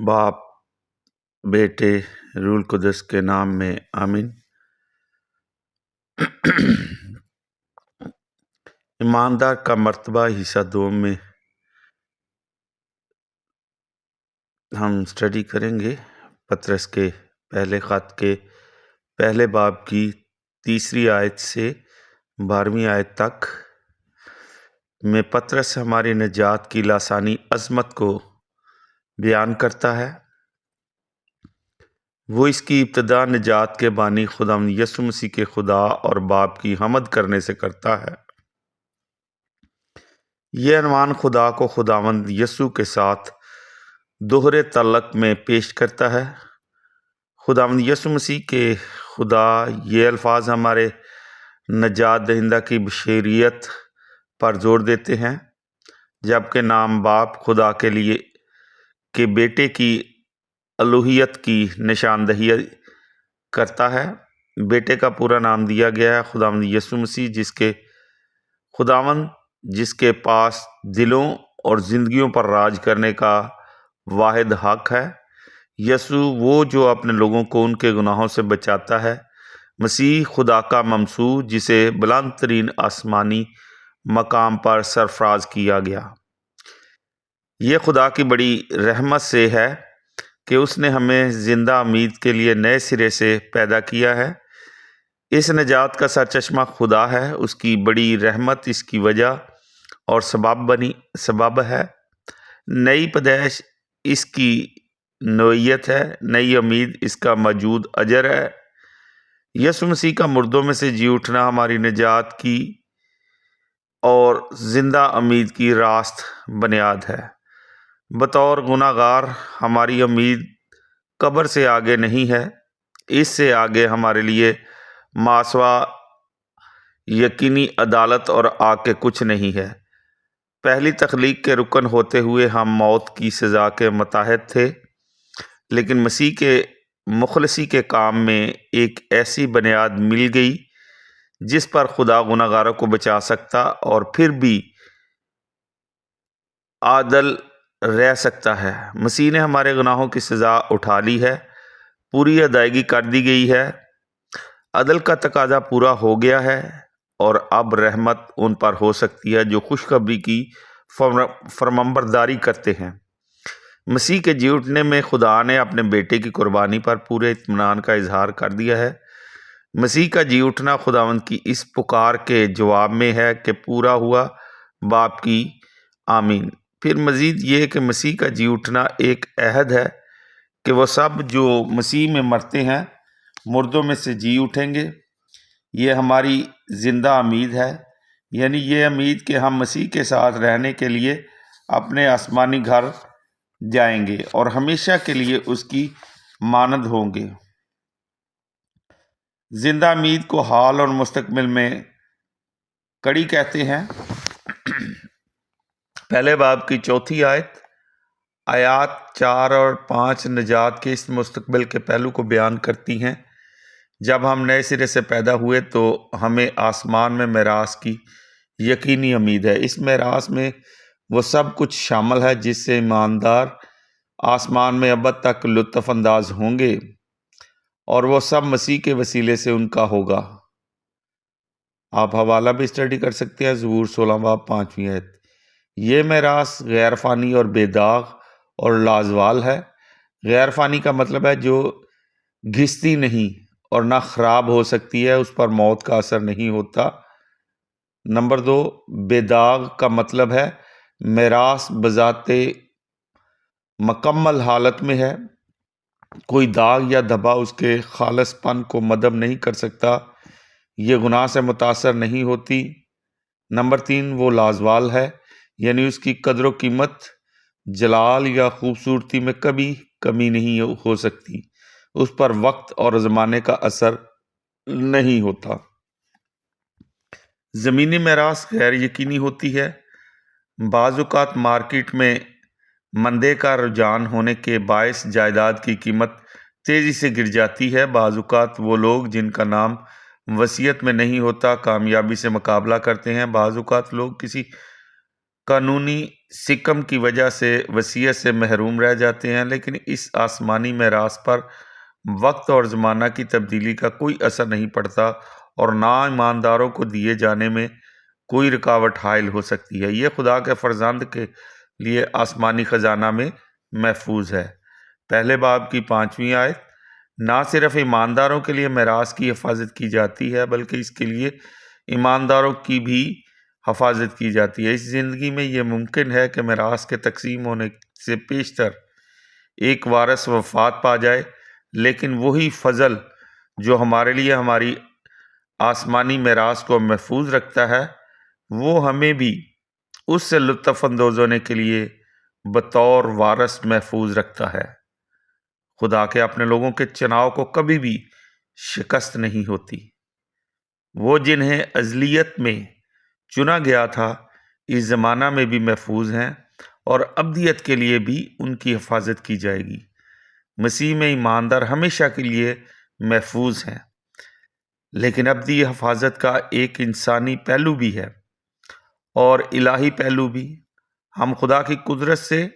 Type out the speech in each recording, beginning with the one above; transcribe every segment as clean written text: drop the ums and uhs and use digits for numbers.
باپ، بیٹے، روح القدس کے نام میں آمین۔ ایماندار کا مرتبہ حصہ دوم میں ہم اسٹڈی کریں گے پطرس کے پہلے خط کے پہلے باب کی 3 آیت سے 12ویں آیت تک میں پطرس ہماری نجات کی لاسانی عظمت کو بیان کرتا ہے۔ وہ اس کی ابتدا نجات کے بانی خداوند یسوع مسیح کے خدا اور باپ کی حمد کرنے سے کرتا ہے۔ یہ عنوان خدا کو خداوند یسوع کے ساتھ دوہرے تعلق میں پیش کرتا ہے۔ خداوند یسوع مسیح کے خدا، یہ الفاظ ہمارے نجات دہندہ کی بشریت پر زور دیتے ہیں، جبکہ نام باپ خدا کے لیے کہ بیٹے کی الوہیت کی نشاندہی کرتا ہے۔ بیٹے کا پورا نام دیا گیا ہے خداوند یسوع مسیح، جس کے پاس دلوں اور زندگیوں پر راج کرنے کا واحد حق ہے۔ یسوع وہ جو اپنے لوگوں کو ان کے گناہوں سے بچاتا ہے۔ مسیح خدا کا ممسوح، جسے بلند ترین آسمانی مقام پر سرفراز کیا گیا۔ یہ خدا کی بڑی رحمت سے ہے کہ اس نے ہمیں زندہ امید کے لیے نئے سرے سے پیدا کیا ہے۔ اس نجات کا سرچشمہ خدا ہے۔ اس کی بڑی رحمت اس کی وجہ اور سبب ہے۔ نئی پیدائش اس کی نوعیت ہے، نئی امید اس کا موجود اجر ہے۔ یسوع مسیح کا مردوں میں سے جی اٹھنا ہماری نجات کی اور زندہ امید کی راست بنیاد ہے۔ بطور گناہ گار ہماری امید قبر سے آگے نہیں ہے۔ اس سے آگے ہمارے لیے ماسوا یقینی عدالت اور آگ کے کچھ نہیں ہے۔ پہلی تخلیق کے رکن ہوتے ہوئے ہم موت کی سزا کے متحد تھے، لیکن مسیح کے مخلصی کے کام میں ایک ایسی بنیاد مل گئی جس پر خدا گناہ گاروں کو بچا سکتا اور پھر بھی عادل رہ سکتا ہے۔ مسیح نے ہمارے گناہوں کی سزا اٹھا لی ہے، پوری ادائیگی کر دی گئی ہے۔ عدل کا تقاضا پورا ہو گیا ہے اور اب رحمت ان پر ہو سکتی ہے جو خوشخبری کی فرمانبرداری کرتے ہیں۔ مسیح کے جی اٹھنے میں خدا نے اپنے بیٹے کی قربانی پر پورے اطمینان کا اظہار کر دیا ہے۔ مسیح کا جی اٹھنا خداوند کی اس پکار کے جواب میں ہے کہ پورا ہوا باپ کی آمین۔ پھر مزید یہ کہ مسیح کا جی اٹھنا ایک عہد ہے کہ وہ سب جو مسیح میں مرتے ہیں مردوں میں سے جی اٹھیں گے۔ یہ ہماری زندہ امید ہے، یعنی یہ امید کہ ہم مسیح کے ساتھ رہنے کے لیے اپنے آسمانی گھر جائیں گے اور ہمیشہ کے لیے اس کی مانند ہوں گے۔ زندہ امید کو حال اور مستقبل میں کڑی کہتے ہیں۔ پہلے باب کی 4 آیات 4 اور 5 نجات کے اس مستقبل کے پہلو کو بیان کرتی ہیں۔ جب ہم نئے سرے سے پیدا ہوئے تو ہمیں آسمان میں میراث کی یقینی امید ہے۔ اس میراث میں وہ سب کچھ شامل ہے جس سے ایماندار آسمان میں ابد تک لطف انداز ہوں گے، اور وہ سب مسیح کے وسیلے سے ان کا ہوگا۔ آپ حوالہ بھی اسٹڈی کر سکتے ہیں، زبور 16 باب 5ویں آیت۔ یہ میراث غیر فانی اور بے داغ اور لازوال ہے۔ غیر فانی کا مطلب ہے جو گھستی نہیں اور نہ خراب ہو سکتی ہے، اس پر موت کا اثر نہیں ہوتا۔ نمبر 2، بے داغ کا مطلب ہے میراث بذات مکمل حالت میں ہے، کوئی داغ یا دھبا اس کے خالص پن کو مدھم نہیں کر سکتا، یہ گناہ سے متاثر نہیں ہوتی۔ نمبر 3، وہ لازوال ہے، یعنی اس کی قدر و قیمت، جلال یا خوبصورتی میں کبھی کمی نہیں ہو سکتی، اس پر وقت اور زمانے کا اثر نہیں ہوتا۔ زمینی میراث غیر یقینی ہوتی ہے۔ بعض اوقات مارکیٹ میں مندے کا رجحان ہونے کے باعث جائیداد کی قیمت تیزی سے گر جاتی ہے۔ بعض اوقات وہ لوگ جن کا نام وصیت میں نہیں ہوتا کامیابی سے مقابلہ کرتے ہیں۔ بعض اوقات لوگ کسی قانونی سکم کی وجہ سے وصیت سے محروم رہ جاتے ہیں، لیکن اس آسمانی میراث پر وقت اور زمانہ کی تبدیلی کا کوئی اثر نہیں پڑتا اور نہ ایمانداروں کو دیے جانے میں کوئی رکاوٹ حائل ہو سکتی ہے۔ یہ خدا کے فرزند کے لیے آسمانی خزانہ میں محفوظ ہے۔ پہلے باب کی 5ویں آیت، نہ صرف ایمانداروں کے لیے میراث کی حفاظت کی جاتی ہے بلکہ اس کے لیے ایمانداروں کی بھی حفاظت کی جاتی ہے۔ اس زندگی میں یہ ممکن ہے کہ میراث کے تقسیم ہونے سے پیشتر ایک وارث وفات پا جائے، لیکن وہی فضل جو ہمارے لیے ہماری آسمانی میراث کو محفوظ رکھتا ہے، وہ ہمیں بھی اس سے لطف اندوز ہونے کے لیے بطور وارث محفوظ رکھتا ہے۔ خدا کے اپنے لوگوں کے چناؤ کو کبھی بھی شکست نہیں ہوتی۔ وہ جنہیں ازلیت میں چنا گیا تھا اس زمانہ میں بھی محفوظ ہیں اور ابدیت کے لیے بھی ان کی حفاظت کی جائے گی۔ مسیح میں ایماندار ہمیشہ کے لیے محفوظ ہیں، لیکن ابدی حفاظت کا ایک انسانی پہلو بھی ہے اور الہی پہلو بھی۔ ہم خدا کی قدرت سے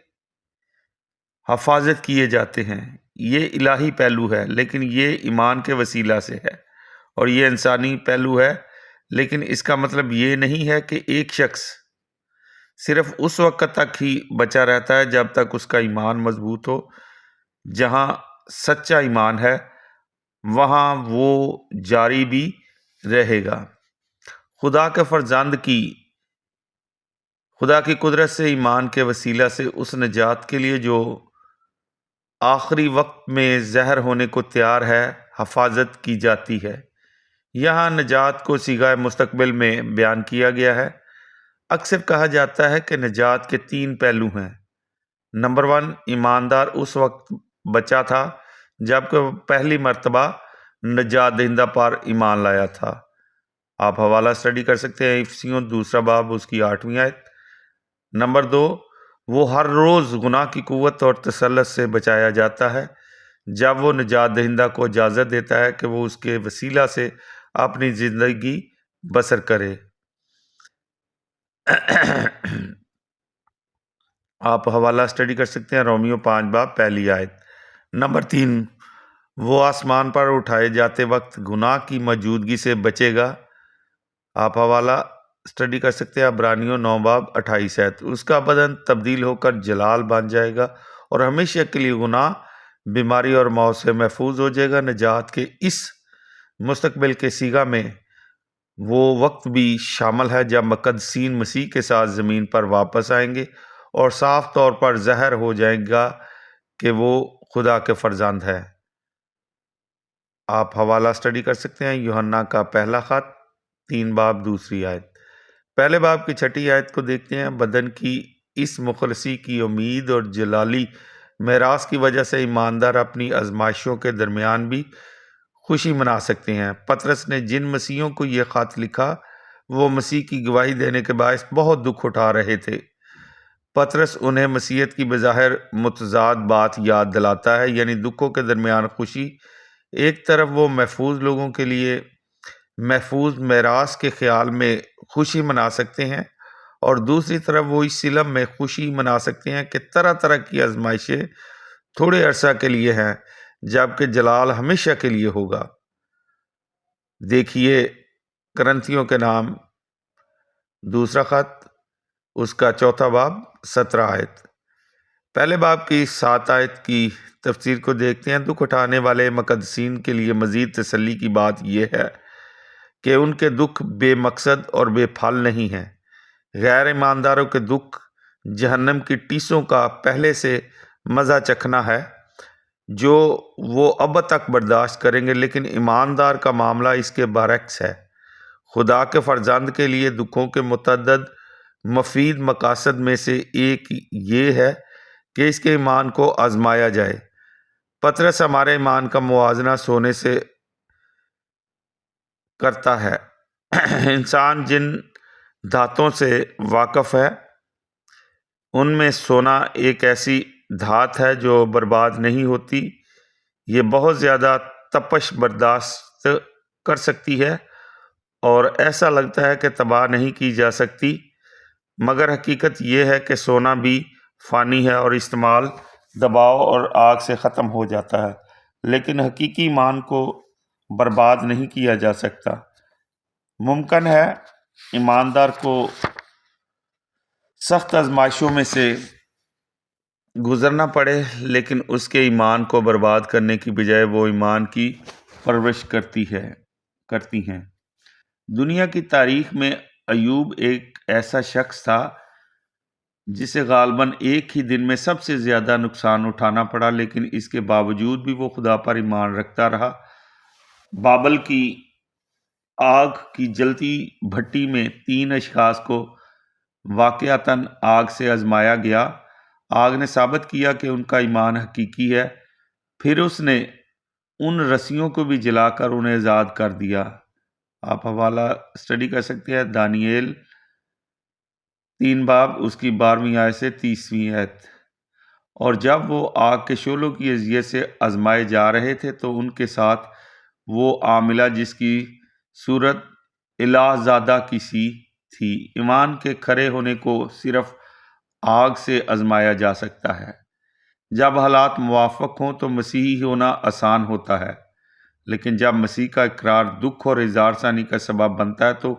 حفاظت کیے جاتے ہیں، یہ الہی پہلو ہے، لیکن یہ ایمان کے وسیلہ سے ہے، اور یہ انسانی پہلو ہے، لیکن اس کا مطلب یہ نہیں ہے کہ ایک شخص صرف اس وقت تک ہی بچا رہتا ہے جب تک اس کا ایمان مضبوط ہو۔ جہاں سچا ایمان ہے وہاں وہ جاری بھی رہے گا۔ خدا کی قدرت سے ایمان کے وسیلہ سے اس نجات کے لیے جو آخری وقت میں ظاہر ہونے کو تیار ہے حفاظت کی جاتی ہے۔ یہاں نجات کو صیغہ مستقبل میں بیان کیا گیا ہے۔ اکثر کہا جاتا ہے کہ نجات کے 3 پہلو ہیں۔ نمبر 1، ایماندار اس وقت بچا تھا جبکہ وہ پہلی مرتبہ نجات دہندہ پر ایمان لایا تھا۔ آپ حوالہ اسٹڈی کر سکتے ہیں، افسیوں 2 باب اس کی 8ویں آیت۔ نمبر 2، وہ ہر روز گناہ کی قوت اور تسلط سے بچایا جاتا ہے جب وہ نجات دہندہ کو اجازت دیتا ہے کہ وہ اس کے وسیلہ سے اپنی زندگی بسر کرے۔ آپ حوالہ اسٹڈی کر سکتے ہیں، رومیو 5 باب پہلی آیت۔ نمبر 3، وہ آسمان پر اٹھائے جاتے وقت گناہ کی موجودگی سے بچے گا۔ آپ حوالہ اسٹڈی کر سکتے ہیں، عبرانیوں 9 باب 28 آیت۔ اس کا بدن تبدیل ہو کر جلال بن جائے گا اور ہمیشہ کے لیے گناہ، بیماری اور موت سے محفوظ ہو جائے گا۔ نجات کے اس مستقبل کے صیغہ میں وہ وقت بھی شامل ہے جب مقدسین مسیح کے ساتھ زمین پر واپس آئیں گے اور صاف طور پر ظاہر ہو جائے گا کہ وہ خدا کے فرزند ہے۔ آپ حوالہ اسٹڈی کر سکتے ہیں، یوحنا کا پہلا خط 3 باب 2 آیت۔ پہلے باب کی 6 آیت کو دیکھتے ہیں۔ بدن کی اس مخلصی کی امید اور جلالی میراث کی وجہ سے ایماندار اپنی آزمائشوں کے درمیان بھی خوشی منا سکتے ہیں۔ پطرس نے جن مسیحیوں کو یہ خط لکھا وہ مسیح کی گواہی دینے کے باعث بہت دکھ اٹھا رہے تھے۔ پطرس انہیں مسیحیت کی بظاہر متضاد بات یاد دلاتا ہے، یعنی دکھوں کے درمیان خوشی۔ ایک طرف وہ محفوظ لوگوں کے لیے محفوظ میراث کے خیال میں خوشی منا سکتے ہیں، اور دوسری طرف وہ اس علم میں خوشی منا سکتے ہیں کہ طرح طرح کی آزمائشیں تھوڑے عرصہ کے لیے ہیں جبکہ جلال ہمیشہ کے لیے ہوگا۔ دیکھیے کرنتھیوں کے نام 2 خط اس کا 4 باب 17 آیت۔ پہلے باب کی 7 آیت کی تفسیر کو دیکھتے ہیں۔ دکھ اٹھانے والے مقدسین کے لیے مزید تسلی کی بات یہ ہے کہ ان کے دکھ بے مقصد اور بے پھل نہیں ہیں۔ غیر ایمانداروں کے دکھ جہنم کی ٹیسوں کا پہلے سے مزہ چکھنا ہے جو وہ اب تک برداشت کریں گے، لیکن ایماندار کا معاملہ اس کے برعکس ہے۔ خدا کے فرزند کے لیے دکھوں کے متعدد مفید مقاصد میں سے ایک یہ ہے کہ اس کے ایمان کو آزمایا جائے۔ پطرس ہمارے ایمان کا موازنہ سونے سے کرتا ہے۔ انسان جن دھاتوں سے واقف ہے ان میں سونا ایک ایسی دھات ہے جو برباد نہیں ہوتی، یہ بہت زیادہ تپش برداشت کر سکتی ہے اور ایسا لگتا ہے کہ تباہ نہیں کی جا سکتی، مگر حقیقت یہ ہے کہ سونا بھی فانی ہے اور استعمال دباؤ اور آگ سے ختم ہو جاتا ہے، لیکن حقیقی ایمان کو برباد نہیں کیا جا سکتا۔ ممکن ہے ایماندار کو سخت آزمائشوں میں سے گزرنا پڑے، لیکن اس کے ایمان کو برباد کرنے کی بجائے وہ ایمان کی پرورش کرتی ہیں۔ دنیا کی تاریخ میں ایوب ایک ایسا شخص تھا جسے غالباً ایک ہی دن میں سب سے زیادہ نقصان اٹھانا پڑا، لیکن اس کے باوجود بھی وہ خدا پر ایمان رکھتا رہا۔ بابل کی آگ کی جلتی بھٹی میں 3 اشخاص کو واقعتاً آگ سے آزمایا گیا۔ آگ نے ثابت کیا کہ ان کا ایمان حقیقی ہے، پھر اس نے ان رسیوں کو بھی جلا کر انہیں آزاد کر دیا۔ آپ حوالہ اسٹڈی کر سکتے ہیں، دانییل 3 باب اس کی 12ویں آیت سے 30ویں آیت۔ اور جب وہ آگ کے شعلوں کی اذیت سے آزمائے جا رہے تھے تو ان کے ساتھ وہ عاملہ جس کی صورت الہ زادہ کی سی تھی۔ ایمان کے کھڑے ہونے کو صرف آگ سے آزمایا جا سکتا ہے۔ جب حالات موافق ہوں تو مسیحی ہونا آسان ہوتا ہے، لیکن جب مسیح کا اقرار دکھ اور اظہار ثانی کا سبب بنتا ہے تو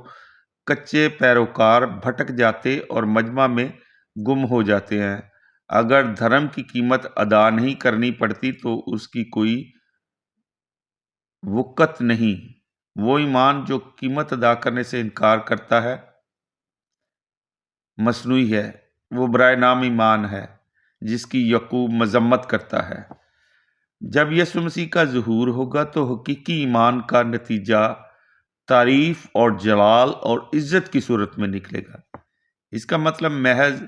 کچے پیروکار بھٹک جاتے اور مجمع میں گم ہو جاتے ہیں۔ اگر دھرم کی قیمت ادا نہیں کرنی پڑتی تو اس کی کوئی وقت نہیں۔ وہ ایمان جو قیمت ادا کرنے سے انکار کرتا ہے مصنوعی ہے، وہ برائے نام ایمان ہے جس کی یعقوب مذمت کرتا ہے۔ جب یسوع مسیح کا ظہور ہوگا تو حقیقی ایمان کا نتیجہ تعریف اور جلال اور عزت کی صورت میں نکلے گا۔ اس کا مطلب محض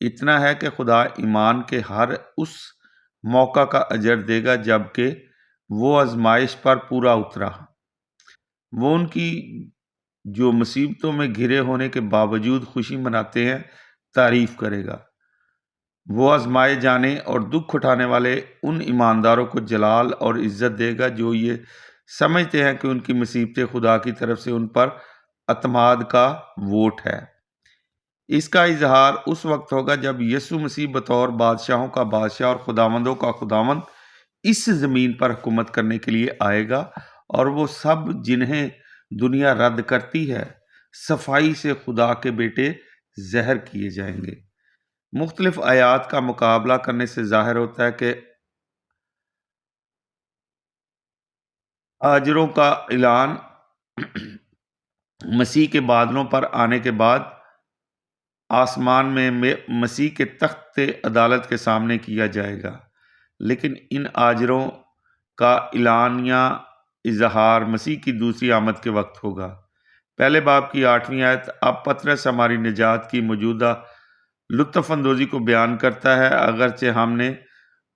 اتنا ہے کہ خدا ایمان کے ہر اس موقع کا اجر دے گا جبکہ وہ آزمائش پر پورا اترا۔ وہ ان کی جو مصیبتوں میں گھرے ہونے کے باوجود خوشی مناتے ہیں تعریف کرے گا۔ وہ آزمائے جانے اور دکھ اٹھانے والے ان ایمانداروں کو جلال اور عزت دے گا جو یہ سمجھتے ہیں کہ ان کی مصیبتیں خدا کی طرف سے ان پر اعتماد کا ووٹ ہے۔ اس کا اظہار اس وقت ہوگا جب یسوع مسیح بطور بادشاہوں کا بادشاہ اور خداوندوں کا خداوند اس زمین پر حکومت کرنے کے لیے آئے گا، اور وہ سب جنہیں دنیا رد کرتی ہے صفائی سے خدا کے بیٹے ظاہر کیے جائیں گے۔ مختلف آیات کا مقابلہ کرنے سے ظاہر ہوتا ہے کہ آجروں کا اعلان مسیح کے بادلوں پر آنے کے بعد آسمان میں مسیح کے تخت عدالت کے سامنے کیا جائے گا، لیکن ان آجروں کا اعلانیہ اظہار مسیح کی دوسری آمد کے وقت ہوگا۔ پہلے باب کی 8ویں آیت اب پطرس ہماری نجات کی موجودہ لطف اندوزی کو بیان کرتا ہے۔ اگرچہ ہم نے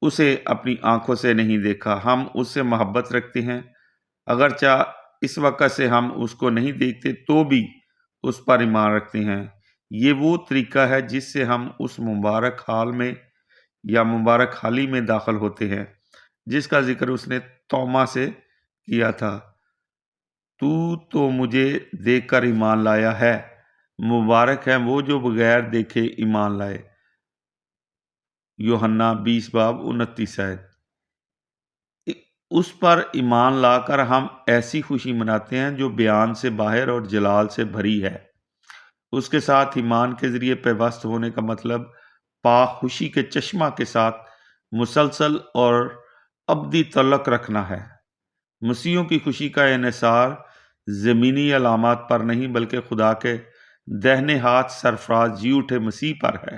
اسے اپنی آنکھوں سے نہیں دیکھا، ہم اس سے محبت رکھتے ہیں۔ اگرچہ اس وقت سے ہم اس کو نہیں دیکھتے تو بھی اس پر ایمان رکھتے ہیں۔ یہ وہ طریقہ ہے جس سے ہم اس مبارک حال میں یا مبارک حالی میں داخل ہوتے ہیں جس کا ذکر اس نے توما سے کیا تھا۔ تو مجھے دیکھ کر ایمان لایا ہے، مبارک ہیں وہ جو بغیر دیکھے ایمان لائے۔ یوحنا 20 باب 29 آیت۔ اس پر ایمان لا کر ہم ایسی خوشی مناتے ہیں جو بیان سے باہر اور جلال سے بھری ہے۔ اس کے ساتھ ایمان کے ذریعے پیوست ہونے کا مطلب پاک خوشی کے چشمہ کے ساتھ مسلسل اور ابدی تعلق رکھنا ہے۔ مسیحیوں کی خوشی کا انحصار زمینی علامات پر نہیں بلکہ خدا کے دہنے ہاتھ سرفراز جی اٹھے مسیح پر ہے۔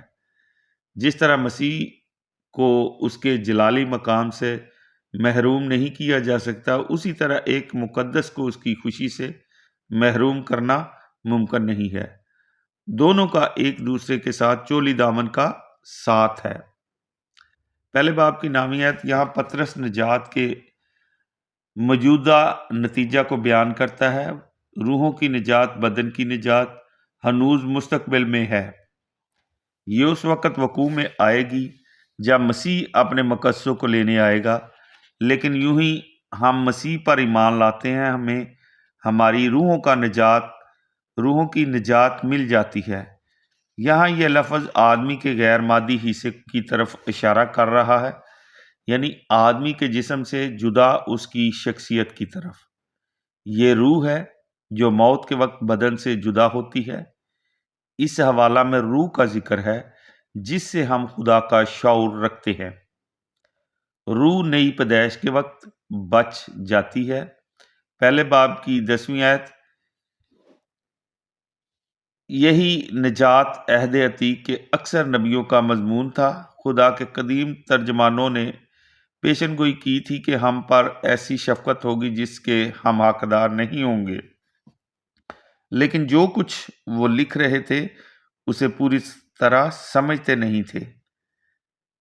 جس طرح مسیح کو اس کے جلالی مقام سے محروم نہیں کیا جا سکتا، اسی طرح ایک مقدس کو اس کی خوشی سے محروم کرنا ممکن نہیں ہے۔ دونوں کا ایک دوسرے کے ساتھ چولی دامن کا ساتھ ہے۔ پہلے باب کی 9ویں آیت یہاں پطرس نجات کے موجودہ نتیجہ کو بیان کرتا ہے۔ روحوں کی نجات، بدن کی نجات ہنوز مستقبل میں ہے۔ یہ اس وقت وقوع میں آئے گی جب مسیح اپنے مقدسوں کو لینے آئے گا، لیکن یوں ہی ہم مسیح پر ایمان لاتے ہیں ہمیں ہماری روحوں کی نجات مل جاتی ہے۔ یہاں یہ لفظ آدمی کے غیر مادی حصے کی طرف اشارہ کر رہا ہے، یعنی آدمی کے جسم سے جدا اس کی شخصیت کی طرف۔ یہ روح ہے جو موت کے وقت بدن سے جدا ہوتی ہے۔ اس حوالہ میں روح کا ذکر ہے جس سے ہم خدا کا شعور رکھتے ہیں۔ روح نئی پیدائش کے وقت بچ جاتی ہے۔ پہلے باب کی 10ویں آیت۔ یہی نجات عہد عتیق کے اکثر نبیوں کا مضمون تھا۔ خدا کے قدیم ترجمانوں نے پیشن گوئی کی تھی کہ ہم پر ایسی شفقت ہوگی جس کے ہم حقدار نہیں ہوں گے، لیکن جو کچھ وہ لکھ رہے تھے اسے پوری طرح سمجھتے نہیں تھے۔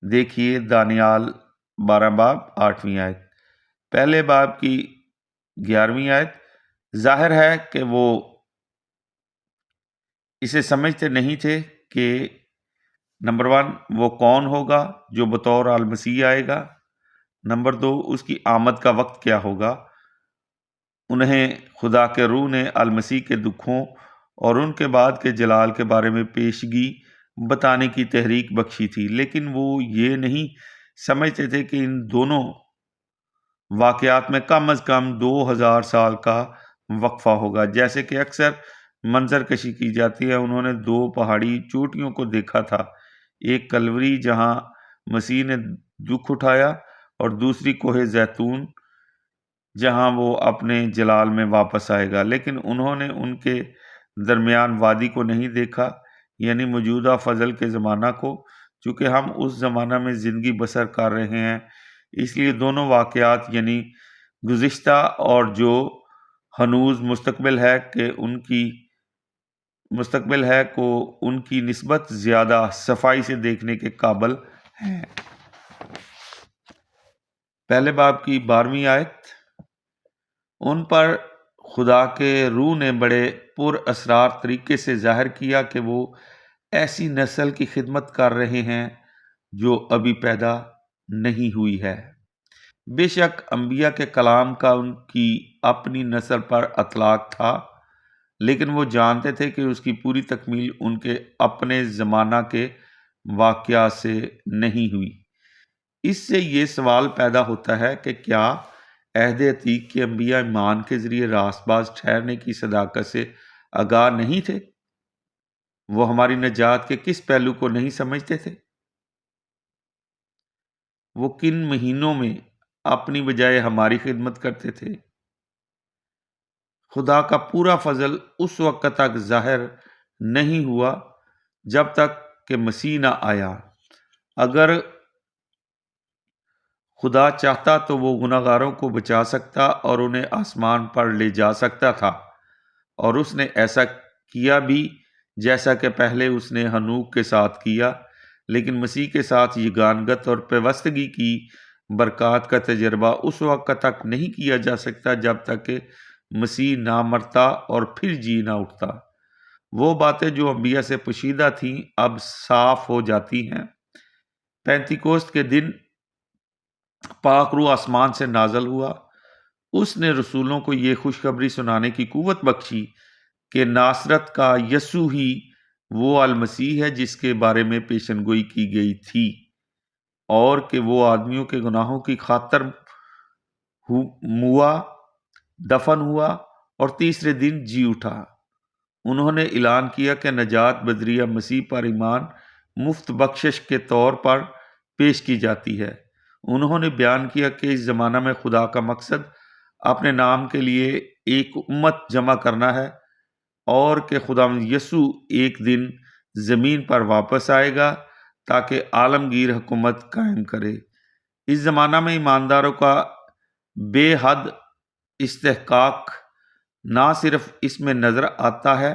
دیکھیے دانیال 12 باب 8ویں آیت۔ پہلے باب کی 11ویں آیت۔ ظاہر ہے کہ وہ اسے سمجھتے نہیں تھے کہ نمبر 1 وہ کون ہوگا جو بطور المسیح آئے گا، نمبر 2 اس کی آمد کا وقت کیا ہوگا۔ انہیں خدا کے روح نے المسیح کے دکھوں اور ان کے بعد کے جلال کے بارے میں پیشگی بتانے کی تحریک بخشی تھی، لیکن وہ یہ نہیں سمجھتے تھے کہ ان دونوں واقعات میں کم از کم 2000 سال کا وقفہ ہوگا، جیسے کہ اکثر منظر کشی کی جاتی ہے۔ انہوں نے 2 پہاڑی چوٹیوں کو دیکھا تھا، ایک کلوری جہاں مسیح نے دکھ اٹھایا، اور دوسری کوہ زیتون جہاں وہ اپنے جلال میں واپس آئے گا، لیکن انہوں نے ان کے درمیان وادی کو نہیں دیکھا، یعنی موجودہ فضل کے زمانہ کو۔ چونکہ ہم اس زمانہ میں زندگی بسر کر رہے ہیں، اس لیے دونوں واقعات یعنی گزشتہ اور جو ہنوز مستقبل ہے کو ان کی نسبت زیادہ صفائی سے دیکھنے کے قابل ہیں۔ پہلے باب کی 12ویں آیت۔ ان پر خدا کے روح نے بڑے پر اسرار طریقے سے ظاہر کیا کہ وہ ایسی نسل کی خدمت کر رہے ہیں جو ابھی پیدا نہیں ہوئی ہے۔ بے شک انبیاء کے کلام کا ان کی اپنی نسل پر اطلاق تھا، لیکن وہ جانتے تھے کہ اس کی پوری تکمیل ان کے اپنے زمانہ کے واقعات سے نہیں ہوئی۔ اس سے یہ سوال پیدا ہوتا ہے کہ کیا عہد عتیق کے انبیاء ایمان کے ذریعے راست باز ٹھہرنے کی صداقت سے آگاہ نہیں تھے؟ وہ ہماری نجات کے کس پہلو کو نہیں سمجھتے تھے؟ وہ کن مہینوں میں اپنی بجائے ہماری خدمت کرتے تھے؟ خدا کا پورا فضل اس وقت تک ظاہر نہیں ہوا جب تک کہ مسیح نہ آیا۔ اگر خدا چاہتا تو وہ گناہگاروں کو بچا سکتا اور انہیں آسمان پر لے جا سکتا تھا، اور اس نے ایسا کیا بھی، جیسا کہ پہلے اس نے ہنوک کے ساتھ کیا۔ لیکن مسیح کے ساتھ یگانگت اور پیوستگی کی برکات کا تجربہ اس وقت تک نہیں کیا جا سکتا جب تک کہ مسیح نہ مرتا اور پھر جی نہ اٹھتا۔ وہ باتیں جو انبیاء سے پوشیدہ تھیں اب صاف ہو جاتی ہیں۔ پینتیکوست کے دن پاک روح آسمان سے نازل ہوا۔ اس نے رسولوں کو یہ خوشخبری سنانے کی قوت بخشی کہ ناصرت کا یسوع ہی وہ المسیح ہے جس کے بارے میں پیشن گوئی کی گئی تھی، اور کہ وہ آدمیوں کے گناہوں کی خاطر موا، دفن ہوا اور تیسرے دن جی اٹھا۔ انہوں نے اعلان کیا کہ نجات بذریعہ مسیح پر ایمان مفت بخشش کے طور پر پیش کی جاتی ہے۔ انہوں نے بیان کیا کہ اس زمانہ میں خدا کا مقصد اپنے نام کے لیے ایک امت جمع کرنا ہے، اور کہ خدا یسوع ایک دن زمین پر واپس آئے گا تاکہ عالمگیر حکومت قائم کرے۔ اس زمانہ میں ایمانداروں کا بے حد استحقاق نہ صرف اس میں نظر آتا ہے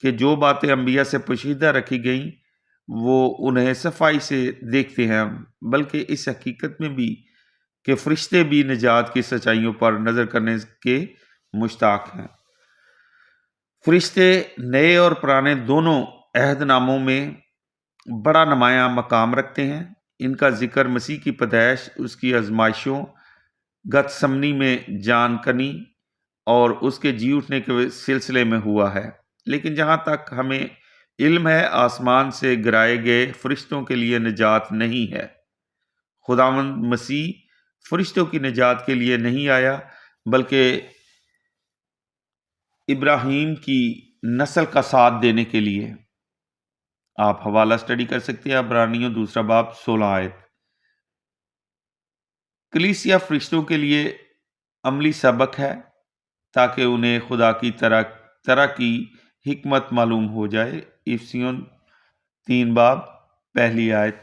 کہ جو باتیں انبیاء سے پوشیدہ رکھی گئیں وہ انہیں صفائی سے دیکھتے ہیں، بلکہ اس حقیقت میں بھی کہ فرشتے بھی نجات کی سچائیوں پر نظر کرنے کے مشتاق ہیں۔ فرشتے نئے اور پرانے دونوں عہد ناموں میں بڑا نمایاں مقام رکھتے ہیں۔ ان کا ذکر مسیح کی پیدائش، اس کی آزمائشوں، گتسمنی میں جان کنی اور اس کے جی اٹھنے کے سلسلے میں ہوا ہے۔ لیکن جہاں تک ہمیں علم ہے آسمان سے گرائے گئے فرشتوں کے لیے نجات نہیں ہے۔ خداوند مسیح فرشتوں کی نجات کے لیے نہیں آیا بلکہ ابراہیم کی نسل کا ساتھ دینے کے لیے۔ آپ حوالہ اسٹڈی کر سکتے ہیں، عبرانیوں 2 باب 16 آیت۔ کلیسیا فرشتوں کے لیے عملی سبق ہے تاکہ انہیں خدا کی طرح کی حکمت معلوم ہو جائے۔ افسیون 3 باب 1 آیت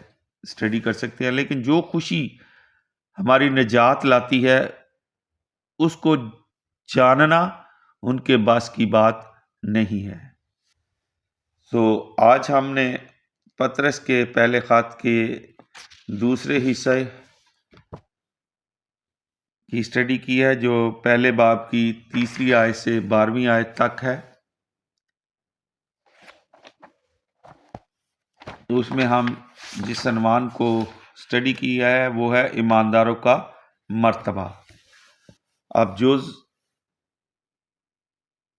اسٹڈی کر سکتے ہیں۔ لیکن جو خوشی ہماری نجات لاتی ہے اس کو جاننا ان کے بس کی بات نہیں ہے۔ آج ہم نے پطرس کے پہلے خط کے دوسرے حصے کی اسٹڈی کی ہے جو پہلے باب کی 3 آیت سے 12 آیت تک ہے۔ اس میں ہم جس عنوان کو اسٹڈی کیا ہے وہ ہے ایمانداروں کا مرتبہ۔ اب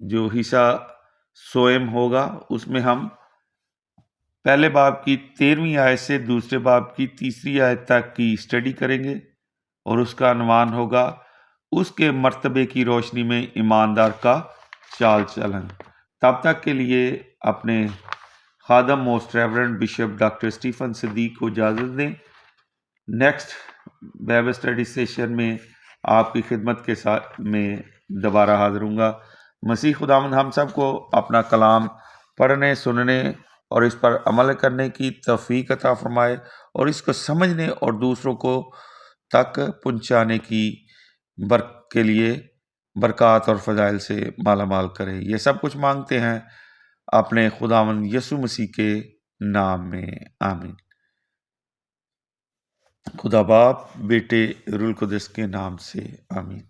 جو حصہ سوئم ہوگا اس میں ہم پہلے باب کی 13 آیت سے دوسرے باب کی 3 آیت تک کی اسٹڈی کریں گے، اور اس کا عنوان ہوگا اس کے مرتبے کی روشنی میں ایماندار کا چال چلن۔ تب تک کے لیے اپنے خادم most reverend bishop doctor Stephen Siddique کو اجازت دیں۔ نیکسٹ بائبل اسٹڈی سیشن میں آپ کی خدمت کے ساتھ میں دوبارہ حاضر ہوں گا۔ مسیح خداوند ہم سب کو اپنا کلام پڑھنے، سننے اور اس پر عمل کرنے کی توفیق عطا فرمائے، اور اس کو سمجھنے اور دوسروں کو تک پہنچانے کی کے لیے برکات اور فضائل سے مالا مال کرے۔ یہ سب کچھ مانگتے ہیں اپنے خداوند یسوع مسیح کے نام میں، آمین۔ خدا باپ، بیٹے، روح القدس کے نام سے، آمین۔